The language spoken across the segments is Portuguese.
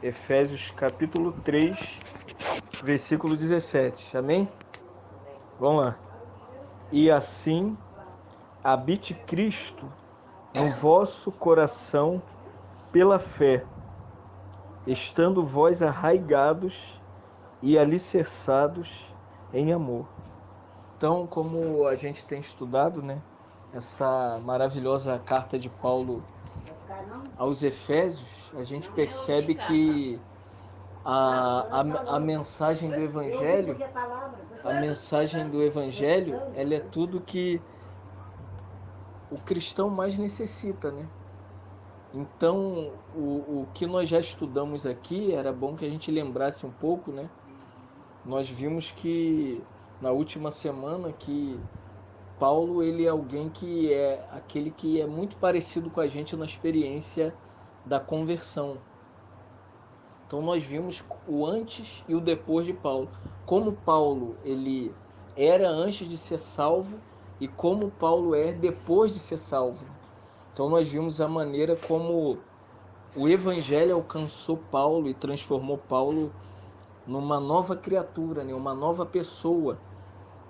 Efésios capítulo 3, versículo 17. Amém? Vamos lá. E assim habite Cristo no vosso coração pela fé, estando vós arraigados e alicerçados em amor. Então, como a gente tem estudado, né, essa maravilhosa carta de Paulo aos Efésios, a gente percebe que a mensagem do Evangelho, ela é tudo que o cristão mais necessita, né? Então, o que nós já estudamos aqui, era bom que a gente lembrasse um pouco, né? Nós vimos que na última semana que Paulo, ele é alguém que é aquele que é muito parecido com a gente na experiência da conversão. Então nós vimos o antes e o depois de Paulo. Como Paulo ele era antes de ser salvo e como Paulo é depois de ser salvo. Então nós vimos a maneira como o Evangelho alcançou Paulo e transformou Paulo numa nova criatura, né? Uma nova pessoa,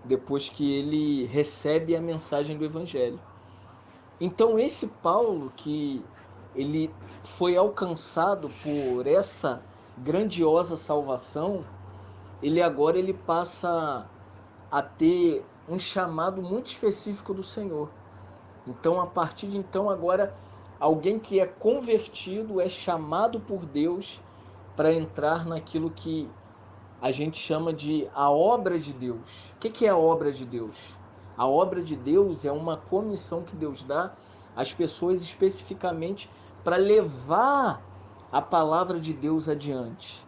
depois que ele recebe a mensagem do Evangelho. Então esse Paulo que ele foi alcançado por essa grandiosa salvação, ele passa a ter um chamado muito específico do Senhor. Então, a partir de então, agora, alguém que é convertido é chamado por Deus para entrar naquilo que a gente chama de a obra de Deus. O que é a obra de Deus? A obra de Deus é uma comissão que Deus dá às pessoas especificamente para levar a palavra de Deus adiante.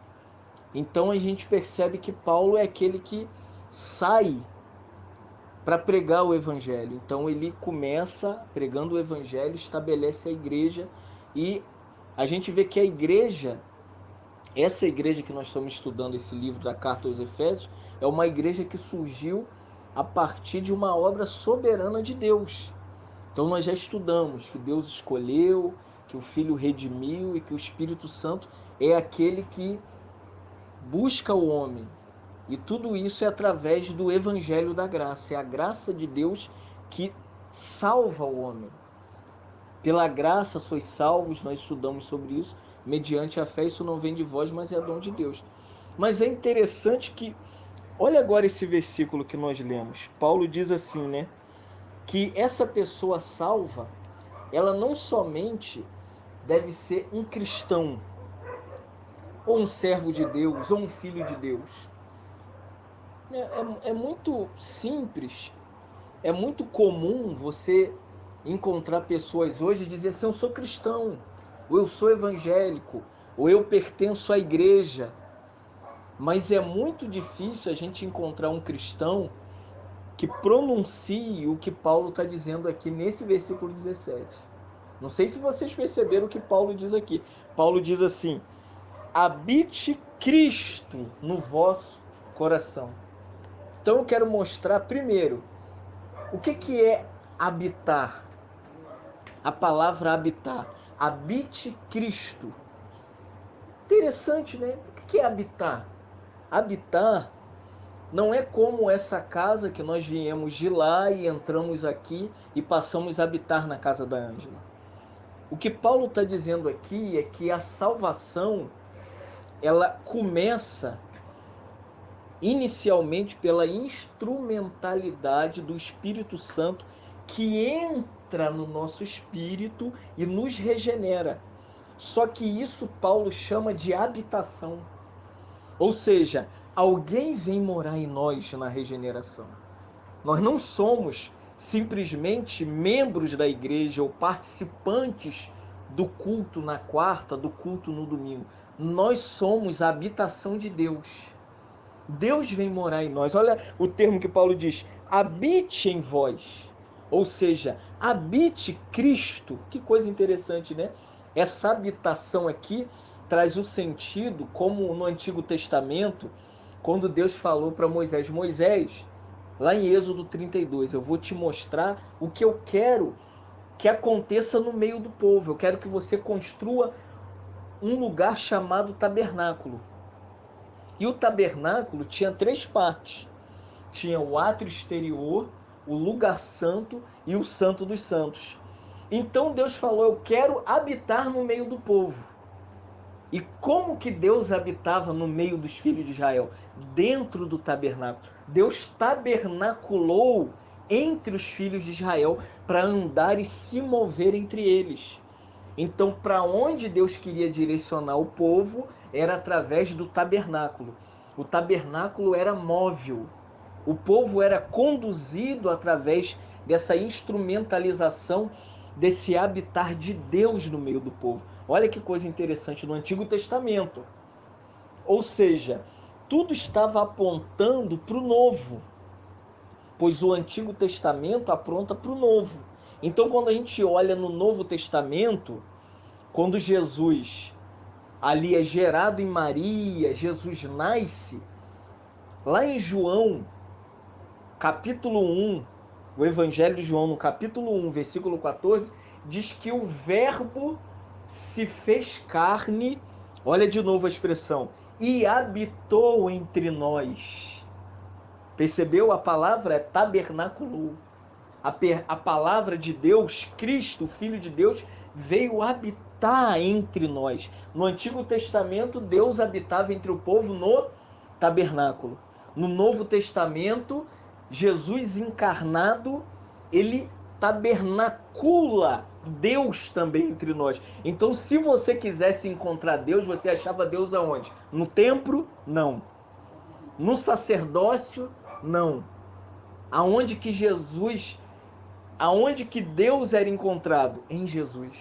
Então a gente percebe que Paulo é aquele que sai para pregar o Evangelho. Então ele começa pregando o Evangelho, estabelece a igreja e a gente vê que a igreja, essa igreja que nós estamos estudando, esse livro da Carta aos Efésios, é uma igreja que surgiu a partir de uma obra soberana de Deus. Então nós já estudamos que Deus escolheu, que o Filho redimiu e que o Espírito Santo é aquele que busca o homem. E tudo isso é através do Evangelho da Graça. É a graça de Deus que salva o homem. Pela graça sois salvos, nós estudamos sobre isso. Mediante a fé, isso não vem de vós, mas é dom de Deus. Mas é interessante que, olha agora esse versículo que nós lemos. Paulo diz assim, né? Que essa pessoa salva, ela não somente deve ser um cristão, ou um servo de Deus, ou um filho de Deus. É muito simples, é muito comum você encontrar pessoas hoje e dizer assim, eu sou cristão, ou eu sou evangélico, ou eu pertenço à igreja. Mas é muito difícil a gente encontrar um cristão que pronuncie o que Paulo está dizendo aqui nesse versículo 17. Não sei se vocês perceberam o que Paulo diz aqui. Paulo diz assim, habite Cristo no vosso coração. Então eu quero mostrar primeiro o que é habitar. A palavra habitar. Habite Cristo. Interessante, né? O que é habitar? Habitar não é como essa casa que nós viemos de lá e entramos aqui e passamos a habitar na casa da Ângela. O que Paulo está dizendo aqui é que a salvação, ela começa inicialmente pela instrumentalidade do Espírito Santo que entra no nosso espírito e nos regenera. Só que isso Paulo chama de habitação. Ou seja, alguém vem morar em nós na regeneração. Nós não somos simplesmente membros da igreja ou participantes do culto na quarta, do culto no domingo. Nós somos a habitação de Deus. Deus vem morar em nós. Olha o termo que Paulo diz, habite em vós. Ou seja, habite Cristo. Que coisa interessante, né? Essa habitação aqui traz o sentido, como no Antigo Testamento, quando Deus falou para Moisés, Moisés, lá em Êxodo 32, eu vou te mostrar o que eu quero que aconteça no meio do povo. Eu quero que você construa um lugar chamado tabernáculo. E o tabernáculo tinha 3 partes. Tinha o átrio exterior, o lugar santo e o santo dos santos. Então Deus falou: eu quero habitar no meio do povo. E como que Deus habitava no meio dos filhos de Israel? Dentro do tabernáculo. Deus tabernaculou entre os filhos de Israel para andar e se mover entre eles. Então, para onde Deus queria direcionar o povo era através do tabernáculo. O tabernáculo era móvel. O povo era conduzido através dessa instrumentalização, desse habitar de Deus no meio do povo. Olha que coisa interessante no Antigo Testamento. Ou seja, tudo estava apontando para o Novo, pois o Antigo Testamento aponta para o Novo. Então, quando a gente olha no Novo Testamento, quando Jesus ali é gerado em Maria, Jesus nasce, lá em João, capítulo 1, o Evangelho de João, no capítulo 1, versículo 14, diz que o Verbo se fez carne, olha de novo a expressão, e habitou entre nós. Percebeu? A palavra é tabernaculou. A palavra de Deus, Cristo, o Filho de Deus, veio habitar entre nós. No Antigo Testamento, Deus habitava entre o povo no tabernáculo. No Novo Testamento, Jesus encarnado, ele tabernacula Deus também entre nós. Então, se você quisesse encontrar Deus, você achava Deus aonde? No templo? Não. No sacerdócio? Não. Aonde que Deus era encontrado? Em Jesus.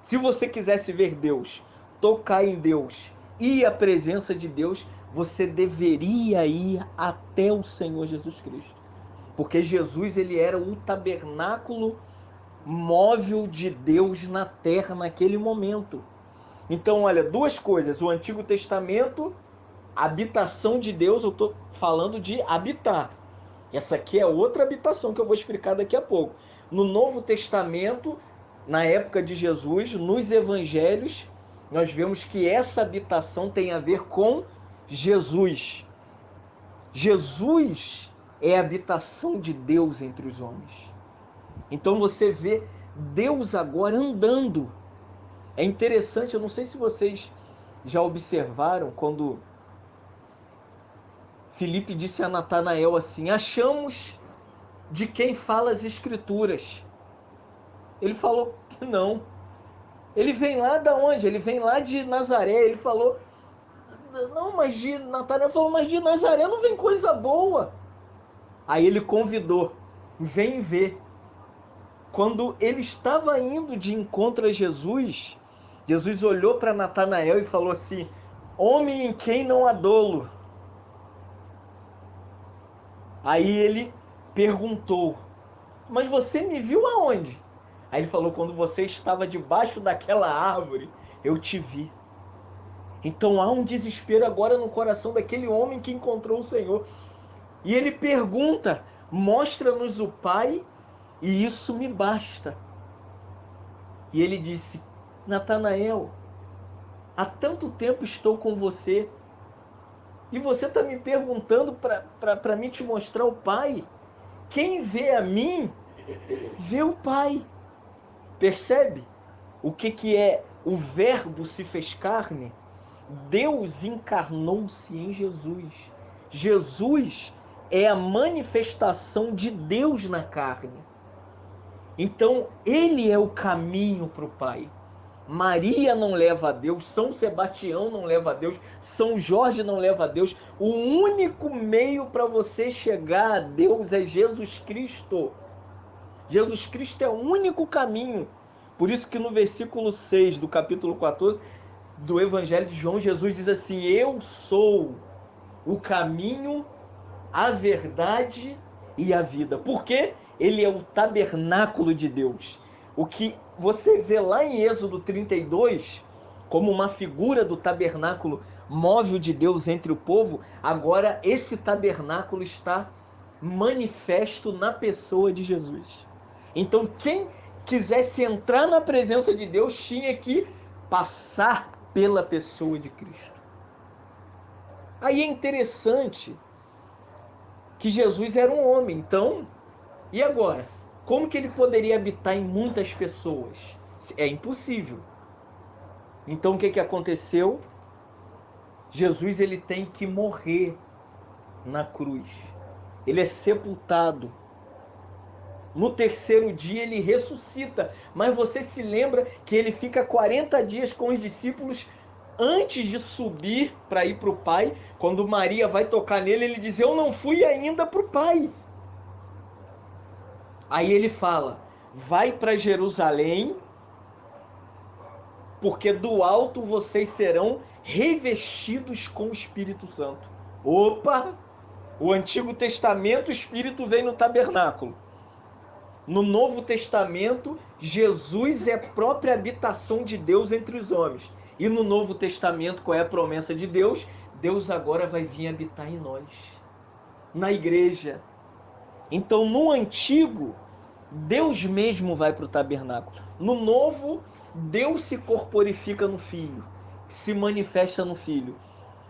Se você quisesse ver Deus, tocar em Deus e a presença de Deus, você deveria ir até o Senhor Jesus Cristo. Porque Jesus, ele era o tabernáculo móvel de Deus na terra naquele momento. Então, olha, 2 coisas. O Antigo Testamento, habitação de Deus, eu estou falando de habitar. Essa aqui é outra habitação que eu vou explicar daqui a pouco. No Novo Testamento, na época de Jesus, nos evangelhos, nós vemos que essa habitação tem a ver com Jesus. Jesus é a habitação de Deus entre os homens. Então você vê Deus agora andando. É interessante, eu não sei se vocês já observaram quando Filipe disse a Natanael assim: achamos de quem fala as Escrituras. Ele falou que não. Ele vem lá de onde? Ele vem lá de Nazaré. Ele falou, não, mas de Natanael falou, mas de Nazaré não vem coisa boa. Aí ele convidou, vem ver. Quando ele estava indo de encontro a Jesus, Jesus olhou para Natanael e falou assim: homem em quem não há dolo. Aí ele perguntou: mas você me viu aonde? Aí ele falou: quando você estava debaixo daquela árvore, eu te vi. Então há um desespero agora no coração daquele homem que encontrou o Senhor. E ele pergunta: mostra-nos o Pai, e isso me basta. E ele disse: Natanael, há tanto tempo estou com você, e você está me perguntando para mim te mostrar o Pai? Quem vê a mim, vê o Pai. Percebe o que é o Verbo se fez carne? Deus encarnou-se em Jesus. Jesus é a manifestação de Deus na carne. Então, ele é o caminho para o Pai. Maria não leva a Deus, São Sebastião não leva a Deus, São Jorge não leva a Deus. O único meio para você chegar a Deus é Jesus Cristo. Jesus Cristo é o único caminho. Por isso que no versículo 6 do capítulo 14 do Evangelho de João, Jesus diz assim: eu sou o caminho, a verdade e a vida. Por quê? Ele é o tabernáculo de Deus. O que você vê lá em Êxodo 32, como uma figura do tabernáculo móvel de Deus entre o povo, agora esse tabernáculo está manifesto na pessoa de Jesus. Então quem quisesse entrar na presença de Deus tinha que passar pela pessoa de Cristo. Aí é interessante que Jesus era um homem, então, e agora? Como que ele poderia habitar em muitas pessoas? É impossível. Então o que aconteceu? Jesus ele tem que morrer na cruz. Ele é sepultado. No terceiro dia ele ressuscita. Mas você se lembra que ele fica 40 dias com os discípulos antes de subir para ir para o Pai. Quando Maria vai tocar nele, ele diz: eu não fui ainda para o Pai. Aí ele fala: vai para Jerusalém, porque do alto vocês serão revestidos com o Espírito Santo. Opa! O Antigo Testamento, o Espírito vem no tabernáculo. No Novo Testamento, Jesus é a própria habitação de Deus entre os homens. E no Novo Testamento, qual é a promessa de Deus? Deus agora vai vir habitar em nós, na igreja. Então, no Antigo, Deus mesmo vai para o tabernáculo. No Novo, Deus se corporifica no Filho, se manifesta no Filho.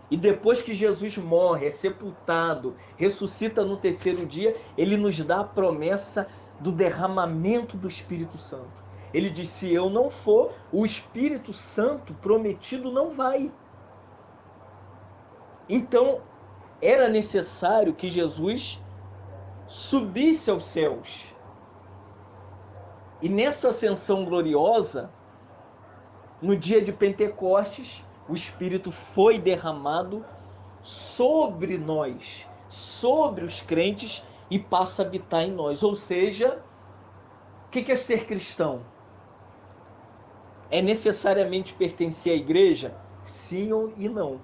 E depois que Jesus morre, é sepultado, ressuscita no terceiro dia, ele nos dá a promessa do derramamento do Espírito Santo. Ele diz: se eu não for, o Espírito Santo prometido não vai. Então, era necessário que Jesus subisse aos céus. E nessa ascensão gloriosa, no dia de Pentecostes, o Espírito foi derramado sobre nós, sobre os crentes, e passa a habitar em nós. Ou seja, o que é ser cristão? É necessariamente pertencer à igreja? Sim e não.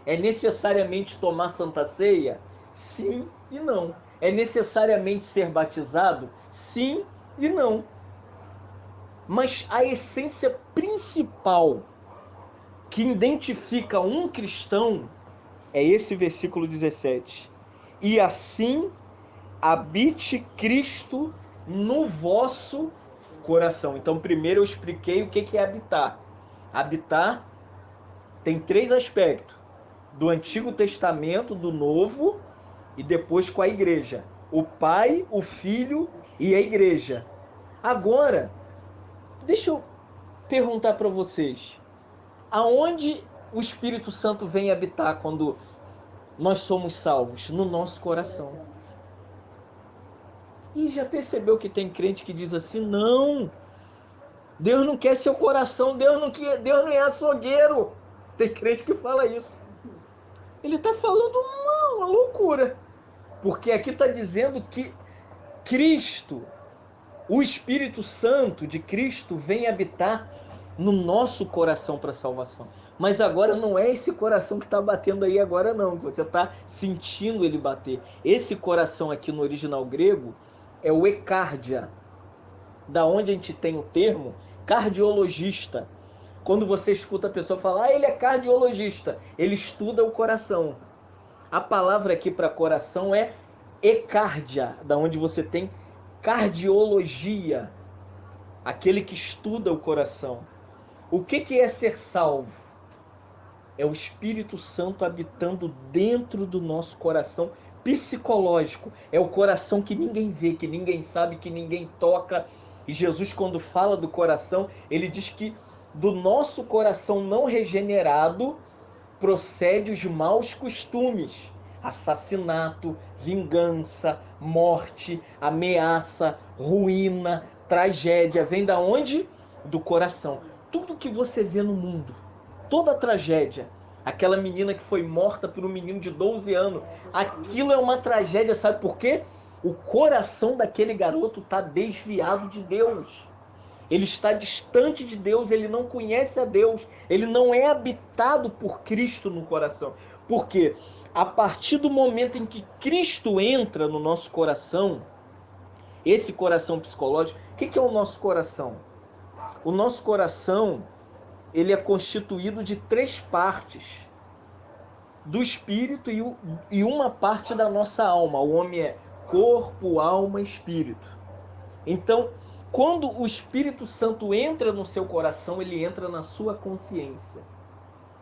É necessariamente tomar Santa Ceia? Sim e não. É necessariamente ser batizado? Sim e não. Mas a essência principal que identifica um cristão é esse versículo 17. E assim habite Cristo no vosso coração. Então, primeiro eu expliquei o que é habitar. Habitar tem 3 aspectos: do Antigo Testamento, do Novo, e depois com a igreja. O Pai, o Filho e a igreja. Agora, deixa eu perguntar para vocês: aonde o Espírito Santo vem habitar quando nós somos salvos? No nosso coração. E já percebeu que tem crente que diz assim: não, Deus não quer seu coração, Deus não é açougueiro. Tem crente que fala isso. Ele está falando uma loucura. Porque aqui está dizendo que Cristo, o Espírito Santo de Cristo, vem habitar no nosso coração para salvação. Mas agora não é esse coração que está batendo aí agora não, que você está sentindo ele bater. Esse coração aqui no original grego é o ecardia, da onde a gente tem o termo cardiologista. Quando você escuta a pessoa falar: ele é cardiologista, ele estuda o coração. A palavra aqui para coração é ecardia, da onde você tem cardiologia, aquele que estuda o coração. O que é ser salvo? É o Espírito Santo habitando dentro do nosso coração psicológico. É o coração que ninguém vê, que ninguém sabe, que ninguém toca. E Jesus, quando fala do coração, ele diz que do nosso coração não regenerado procede os maus costumes: assassinato, vingança, morte, ameaça, ruína, tragédia. Vem da onde? Do coração. Tudo que você vê no mundo, toda tragédia, aquela menina que foi morta por um menino de 12 anos, aquilo é uma tragédia, sabe por quê? O coração daquele garoto está desviado de Deus. Ele está distante de Deus, ele não conhece a Deus, ele não é habitado por Cristo no coração. Por quê? A partir do momento em que Cristo entra no nosso coração, esse coração psicológico, o que é o nosso coração? O nosso coração, ele é constituído de 3 partes: do espírito e uma parte da nossa alma. O homem é corpo, alma e espírito. Então, quando o Espírito Santo entra no seu coração, ele entra na sua consciência.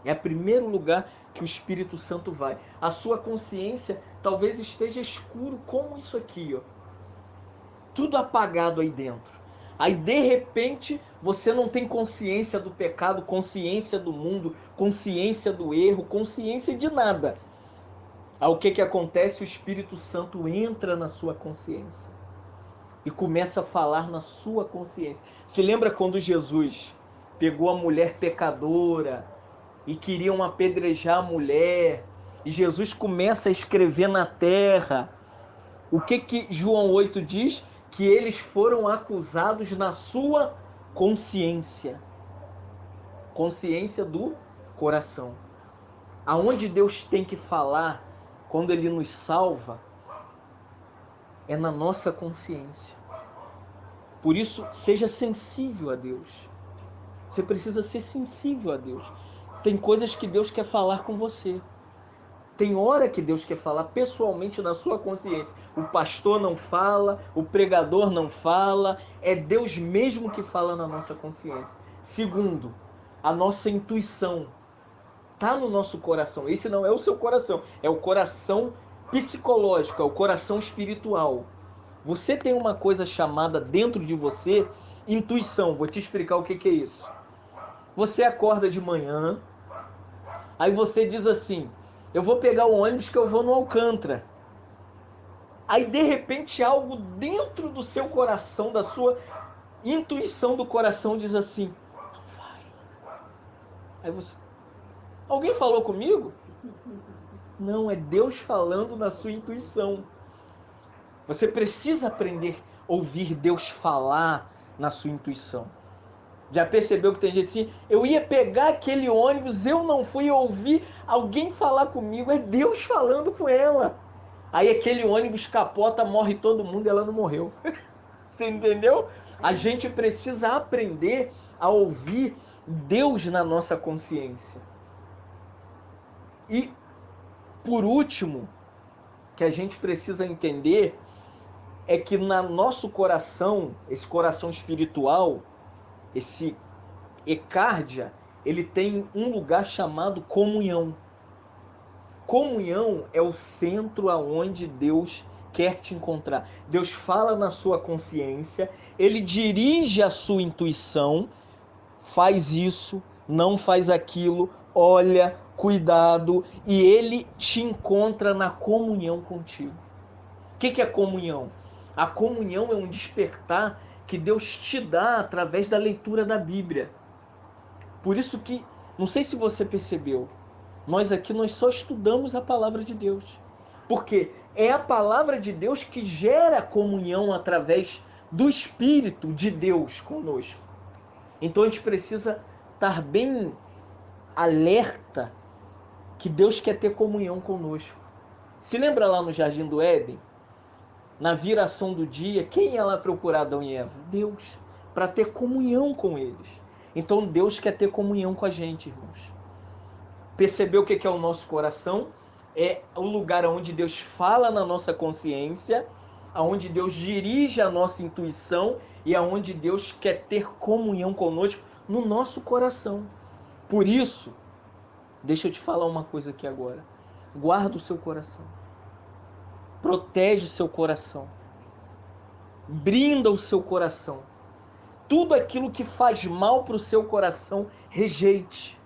É o primeiro lugar que o Espírito Santo vai. A sua consciência talvez esteja escuro como isso aqui, ó. Tudo apagado aí dentro. Aí de repente você não tem consciência do pecado, consciência do mundo, consciência do erro, consciência de nada. Aí o que acontece? O Espírito Santo entra na sua consciência e começa a falar na sua consciência. Se lembra quando Jesus pegou a mulher pecadora e queriam apedrejar a mulher, e Jesus começa a escrever na terra? O que João 8 diz? Que eles foram acusados na sua consciência. Consciência do coração. Aonde Deus tem que falar quando Ele nos salva é na nossa consciência. Por isso, seja sensível a Deus. Você precisa ser sensível a Deus. Tem coisas que Deus quer falar com você. Tem hora que Deus quer falar pessoalmente na sua consciência. O pastor não fala, o pregador não fala, é Deus mesmo que fala na nossa consciência. Segundo, a nossa intuição está no nosso coração. Esse não é o seu coração, é o coração psicológico, é o coração espiritual. Você tem uma coisa chamada dentro de você intuição. Vou te explicar o que é isso. Você acorda de manhã, aí você diz assim: eu vou pegar o ônibus que eu vou no Alcântara. Aí de repente algo dentro do seu coração, da sua intuição do coração diz assim: não vai. Aí você: alguém falou comigo? Não, é Deus falando na sua intuição. Você precisa aprender a ouvir Deus falar na sua intuição. Já percebeu que tem gente assim: eu ia pegar aquele ônibus, eu não fui ouvir alguém falar comigo, é Deus falando com ela. Aí aquele ônibus capota, morre todo mundo e ela não morreu. Você entendeu? A gente precisa aprender a ouvir Deus na nossa consciência. E, por último, que a gente precisa entender é que no nosso coração, esse coração espiritual, esse ecárdia, ele tem um lugar chamado comunhão. Comunhão é o centro aonde Deus quer te encontrar. Deus fala na sua consciência, Ele dirige a sua intuição, faz isso, não faz aquilo, olha, cuidado, e Ele te encontra na comunhão contigo. O que é comunhão? A comunhão é um despertar que Deus te dá através da leitura da Bíblia. Por isso que, não sei se você percebeu, nós aqui só estudamos a palavra de Deus. Porque é a palavra de Deus que gera comunhão através do Espírito de Deus conosco. Então a gente precisa estar bem alerta que Deus quer ter comunhão conosco. Se lembra lá no Jardim do Éden? Na viração do dia, quem ia lá procurar Adão e Eva? Deus, para ter comunhão com eles. Então Deus quer ter comunhão com a gente, irmãos. Percebeu o que é o nosso coração? É o lugar onde Deus fala na nossa consciência, onde Deus dirige a nossa intuição e onde Deus quer ter comunhão conosco no nosso coração. Por isso, deixa eu te falar uma coisa aqui agora. Guarda o seu coração. Protege o seu coração. Brinda o seu coração. Tudo aquilo que faz mal para o seu coração, rejeite.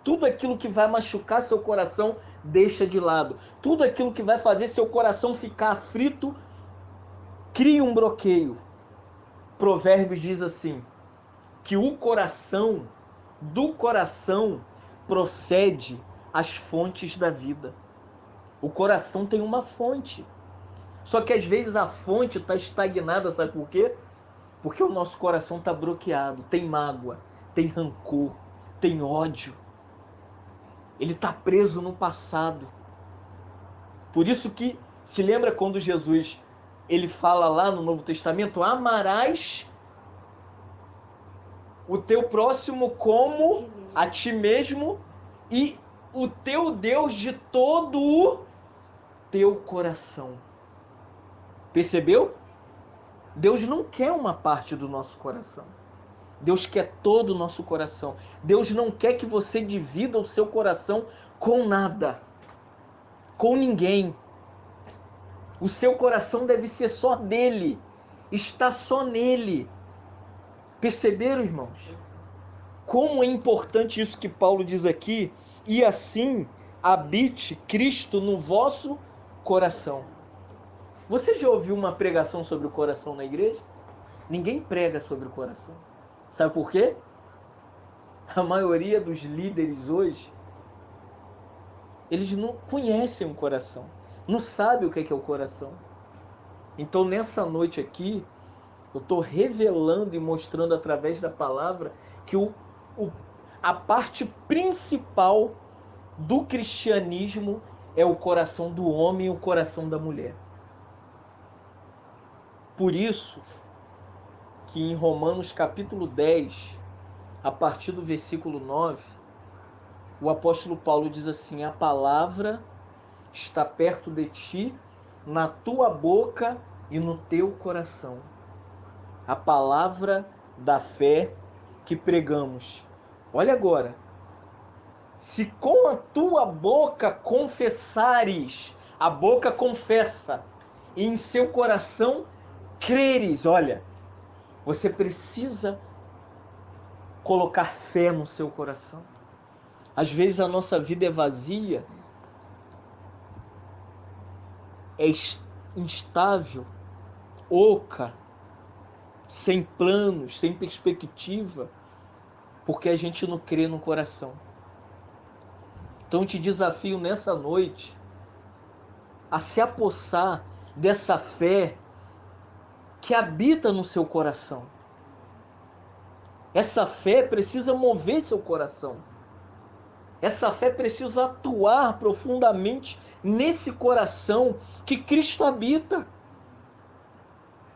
Tudo aquilo que vai machucar seu coração, deixa de lado. Tudo aquilo que vai fazer seu coração ficar aflito, crie um bloqueio. Provérbios diz assim, que do coração procede as fontes da vida. O coração tem uma fonte. Só que às vezes a fonte está estagnada, sabe por quê? Porque o nosso coração está bloqueado, tem mágoa, tem rancor, tem ódio. Ele está preso no passado. Por isso que, se lembra quando Jesus, ele fala lá no Novo Testamento, amarás o teu próximo como a ti mesmo e o teu Deus de todo o teu coração. Percebeu? Deus não quer uma parte do nosso coração. Deus quer todo o nosso coração. Deus não quer que você divida o seu coração com nada, com ninguém. O seu coração deve ser só dele, está só nele. Perceberam, irmãos? Como é importante isso que Paulo diz aqui, e assim habite Cristo no vosso coração. Você já ouviu uma pregação sobre o coração na igreja? Ninguém prega sobre o coração. Sabe por quê? A maioria dos líderes hoje, eles não conhecem o coração, não sabem o que é o coração. Então nessa noite aqui, eu estou revelando e mostrando através da palavra que a parte principal do cristianismo é o coração do homem e o coração da mulher. Por isso que em Romanos capítulo 10, a partir do versículo 9, o apóstolo Paulo diz assim: a palavra está perto de ti, na tua boca e no teu coração. A palavra da fé que pregamos. Olha agora. Se com a tua boca confessares, a boca confessa, e em seu coração creres, olha, você precisa colocar fé no seu coração. Às vezes a nossa vida é vazia, é instável, oca, sem planos, sem perspectiva, porque a gente não crê no coração. Então eu te desafio nessa noite a se apossar dessa fé que habita no seu coração. Essa fé precisa mover seu coração. Essa fé precisa atuar profundamente nesse coração que Cristo habita.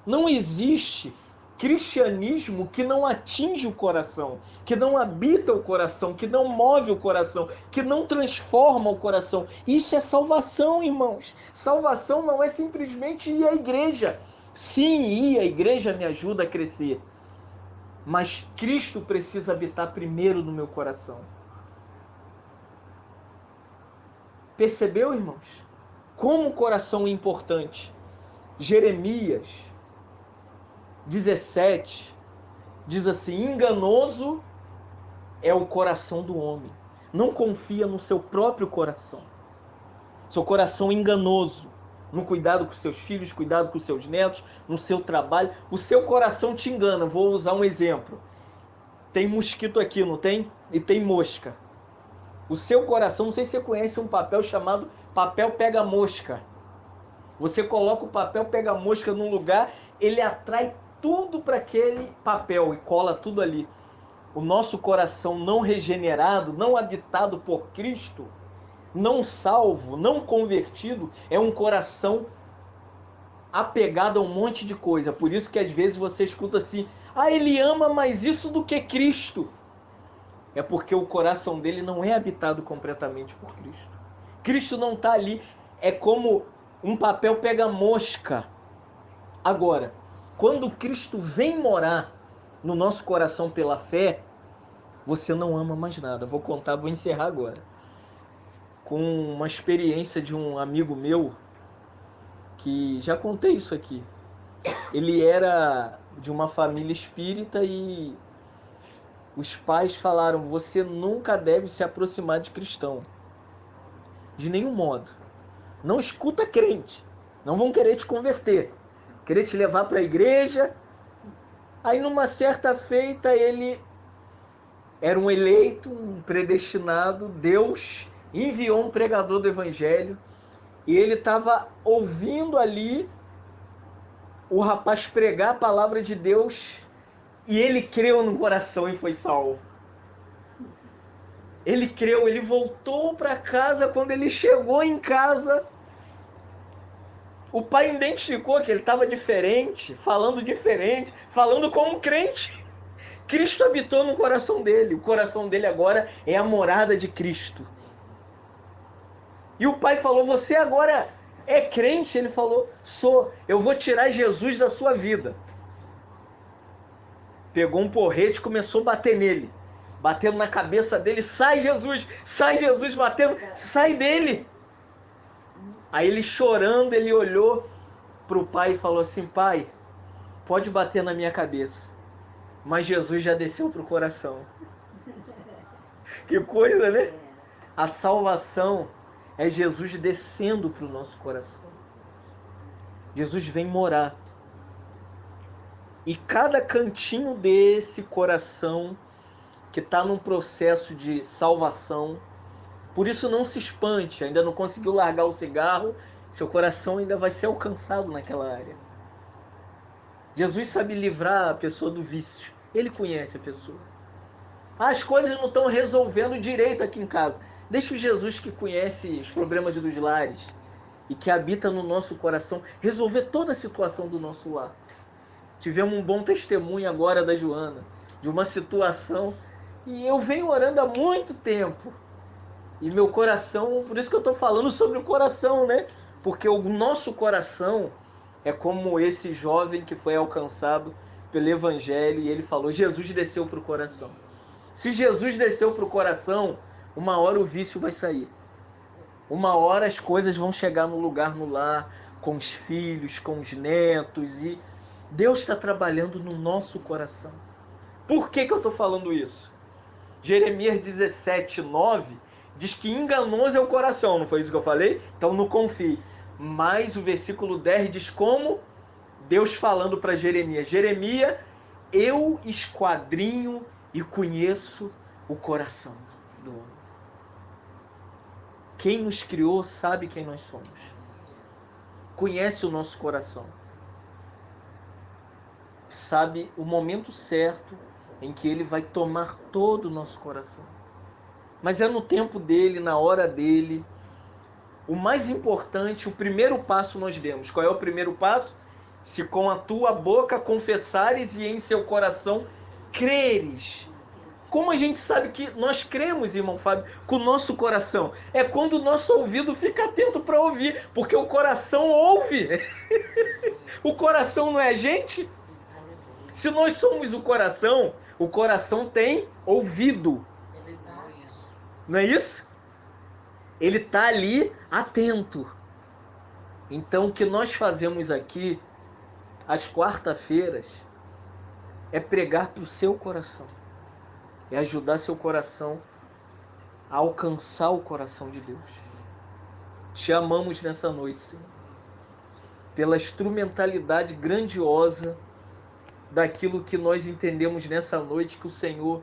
Não existe cristianismo que não atinge o coração, que não habita o coração, que não move o coração, que não transforma o coração. Isso é salvação, irmãos. Salvação não é simplesmente ir à igreja. Sim, ir à igreja me ajuda a crescer. Mas Cristo precisa habitar primeiro no meu coração. Percebeu, irmãos? Como o coração é importante. Jeremias 17 diz assim: enganoso é o coração do homem. Não confia no seu próprio coração. Seu coração é enganoso. No cuidado com seus filhos, cuidado com seus netos, no seu trabalho. O seu coração te engana. Vou usar um exemplo. Tem mosquito aqui, não tem? E tem mosca. O seu coração, não sei se você conhece um papel chamado papel pega-mosca. Você coloca o papel pega-mosca num lugar, ele atrai tudo para aquele papel e cola tudo ali. O nosso coração não regenerado, não habitado por Cristo, não salvo, não convertido, é um coração apegado a um monte de coisa. Por isso que às vezes você escuta assim: ah, ele ama mais isso do que Cristo. É porque o coração dele não é habitado completamente por Cristo. Cristo não está ali. É como um papel pega-mosca. Agora, quando Cristo vem morar no nosso coração pela fé, você não ama mais nada. Vou encerrar agora. Com uma experiência de um amigo meu, que já contei isso aqui. Ele era de uma família espírita e os pais falaram: você nunca deve se aproximar de cristão. De nenhum modo. Não escuta crente. Não vão querer te converter. Querer te levar para a igreja. Aí numa certa feita ele era um eleito, um predestinado. Deus enviou um pregador do evangelho. E ele estava ouvindo ali o rapaz pregar a palavra de Deus. E ele creu no coração e foi salvo. Ele creu, ele voltou para casa. Quando ele chegou em casa, o pai identificou que ele estava diferente, falando como crente. Cristo habitou no coração dele. O coração dele agora é a morada de Cristo. E o pai falou: você agora É crente? Ele falou, sou. Eu vou tirar Jesus da sua vida. Pegou um porrete e começou a bater nele. Batendo na cabeça dele. Sai Jesus, batendo. Sai dele. Aí ele chorando, ele olhou pro pai e falou assim, pai, pode bater na minha cabeça. Mas Jesus já desceu pro coração. Que coisa, né? A salvação é Jesus descendo pro nosso coração. Jesus vem morar. E cada cantinho desse coração que está num processo de salvação, por isso não se espante, ainda não conseguiu largar o cigarro, seu coração ainda vai ser alcançado naquela área. Jesus sabe livrar a pessoa do vício. Ele conhece a pessoa. As coisas não estão resolvendo direito aqui em casa. Deixa o Jesus que conhece os problemas dos lares e que habita no nosso coração resolver toda a situação do nosso lar. Tivemos um bom testemunho agora da Joana, de uma situação, e eu venho orando há muito tempo. E meu coração, por isso que eu estou falando sobre o coração, né? Porque o nosso coração é como esse jovem que foi alcançado pelo Evangelho e ele falou, Jesus desceu para o coração. Se Jesus desceu para o coração, uma hora o vício vai sair. Uma hora as coisas vão chegar no lugar no lar, com os filhos, com os netos, e Deus está trabalhando no nosso coração. Por que eu estou falando isso? Jeremias 17:9 diz que enganoso é o coração, não foi isso que eu falei? Então não confie. Mas o versículo 10 diz como Deus falando para Jeremias, Jeremias, eu esquadrinho e conheço o coração do homem. Quem nos criou sabe quem nós somos. Conhece o nosso coração. Sabe o momento certo em que ele vai tomar todo o nosso coração. Mas é no tempo dele, na hora dele. O mais importante, o primeiro passo nós demos. Qual é o primeiro passo? Se com a tua boca confessares e em seu coração creres. Como a gente sabe que nós cremos, irmão Fábio, com o nosso coração? É quando o nosso ouvido fica atento para ouvir, porque o coração ouve. O coração não é a gente? Se nós somos o coração tem ouvido. Não é isso? Ele está ali atento. Então o que nós fazemos aqui, às quarta-feiras, é pregar para o seu coração. É ajudar seu coração a alcançar o coração de Deus. Te amamos nessa noite, Senhor. Pela instrumentalidade grandiosa daquilo que nós entendemos nessa noite, que o Senhor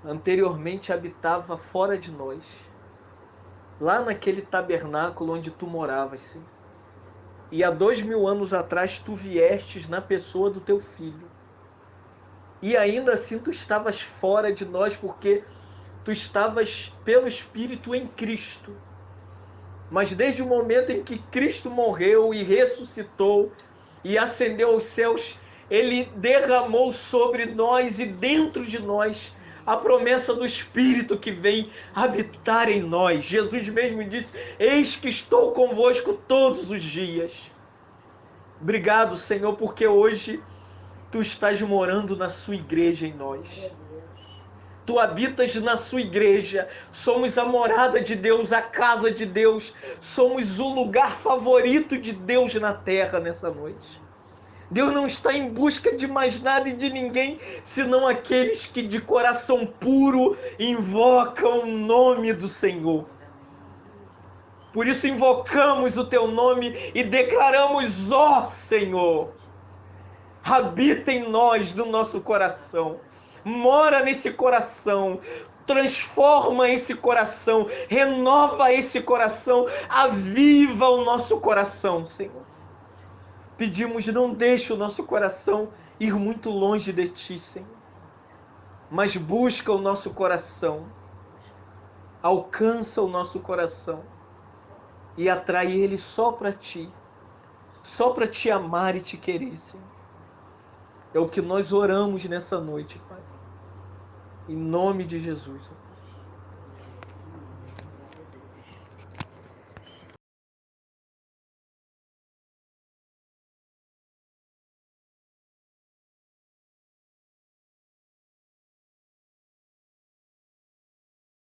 anteriormente habitava fora de nós. Lá naquele tabernáculo onde tu moravas, Senhor. E há 2000 anos atrás tu viestes na pessoa do teu Filho. E ainda assim tu estavas fora de nós, porque tu estavas pelo Espírito em Cristo. Mas desde o momento em que Cristo morreu e ressuscitou e ascendeu aos céus, Ele derramou sobre nós e dentro de nós a promessa do Espírito que vem habitar em nós. Jesus mesmo disse, eis que estou convosco todos os dias. Obrigado, Senhor, porque hoje tu estás morando na sua igreja em nós. Tu habitas na sua igreja. Somos a morada de Deus, a casa de Deus. Somos o lugar favorito de Deus na terra nessa noite. Deus não está em busca de mais nada e de ninguém, senão aqueles que de coração puro invocam o nome do Senhor. Por isso invocamos o teu nome e declaramos, ó Senhor, habita em nós, no nosso coração. Mora nesse coração. Transforma esse coração. Renova esse coração. Aviva o nosso coração, Senhor. Pedimos, não deixe o nosso coração ir muito longe de Ti, Senhor. Mas busca o nosso coração. Alcança o nosso coração. E atrai ele só para Ti. Só para Te amar e Te querer, Senhor. É o que nós oramos nessa noite, Pai. Em nome de Jesus.